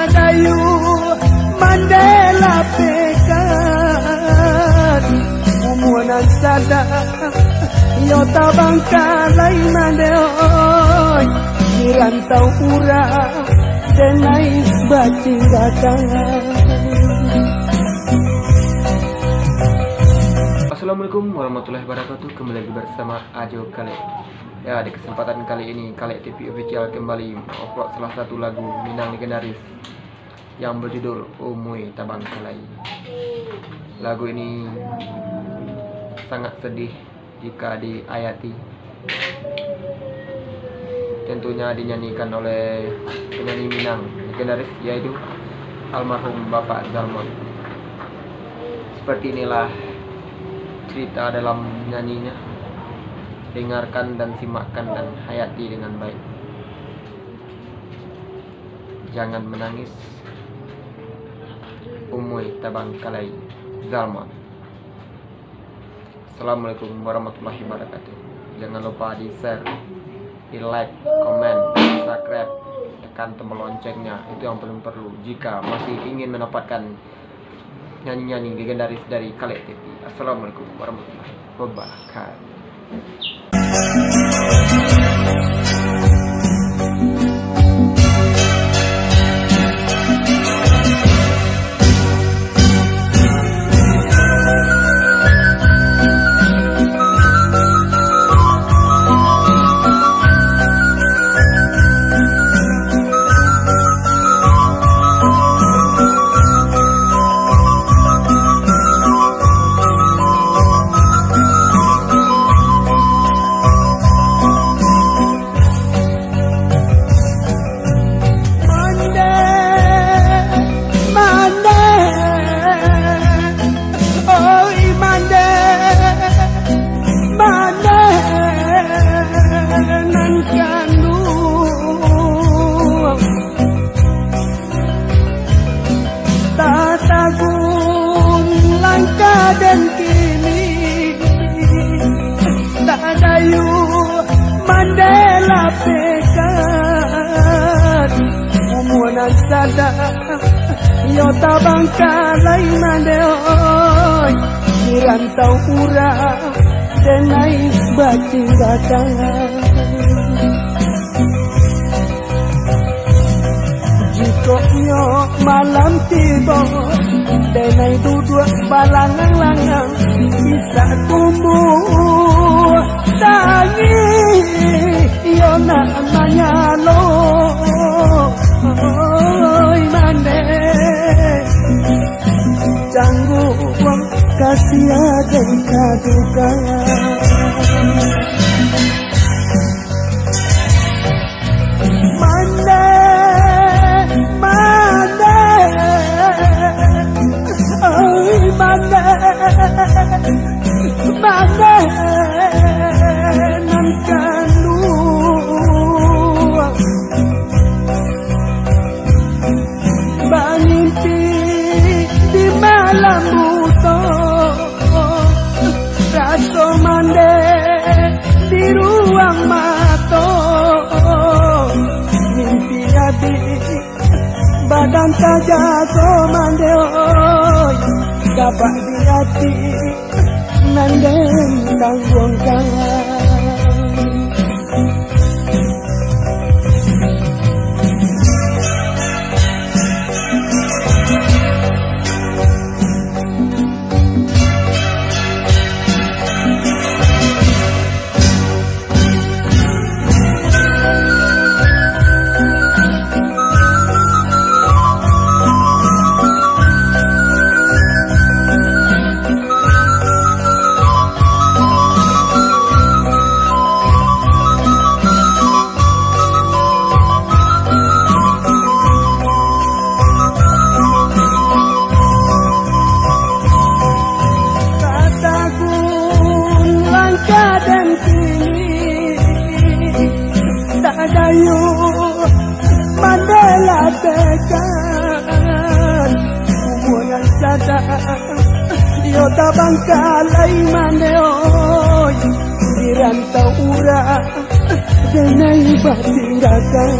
Tadayu Mandela pekat umuanan sada yo tabangkalai mandeoi dirantau urang denai bating datang. Assalamualaikum warahmatullahi wabarakatuh. Kembali lagi bersama Ajo Kalek. Ya, di kesempatan kali ini Kalek TV Official kembali mengupload salah satu lagu Minang legendaris yang berjudul Umui Tabangkalai. Lagu ini sangat sedih jika diayati. Tentunya dinyanyikan oleh penyanyi Minang legendaris yaitu almarhum Bapak Zalmon. Seperti inilah cerita dalam nyanyinya. Dengarkan dan simakkan dan hayati dengan baik. Jangan menangis. Umui Tabangkalai, Zalmon. Assalamualaikum warahmatullahi wabarakatuh. Jangan lupa di share, di like, komen, subscribe, tekan tombol loncengnya. Itu yang paling perlu jika masih ingin mendapatkan nyanyi-nyanyi legendaris dari Kalek TV. Assalamualaikum warahmatullahi wabarakatuh. Dan kini Tadayu Mandela pekat umuanan sada yo tabangkalai mandeoi dirantau urang denai bating datang. Jikoknya malam tiba denai duduk balangang-langang bisa tumbuh tangi yo namanya lo oi mande canggung kasih ada kaduga. Mana nan kandu mimpi di malam buta rasa mande di ruang mata mimpi adik badan kajago mande oi dapat di hati nandeng tanggung kangen. Tadayu Mandela pekat umuanan sada yo tabangkalai mandeoi dirantau urang denai bating datang.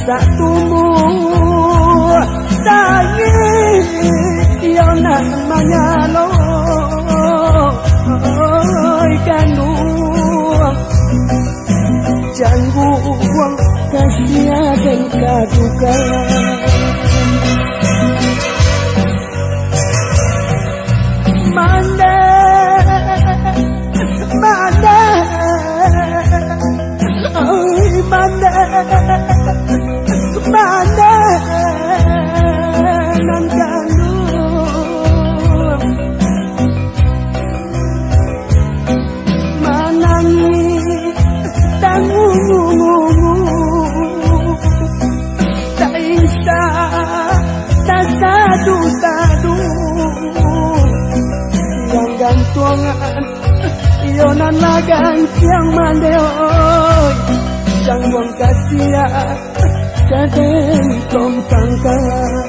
tak tumbuh tangis yo namanya lo kandung jangguang kasih dan kadukan mana nan kandung manangis tanggung tak bisa tak sadu yang gantungan yonan lagan yang mandeoi jangan kasih kadang kompangkan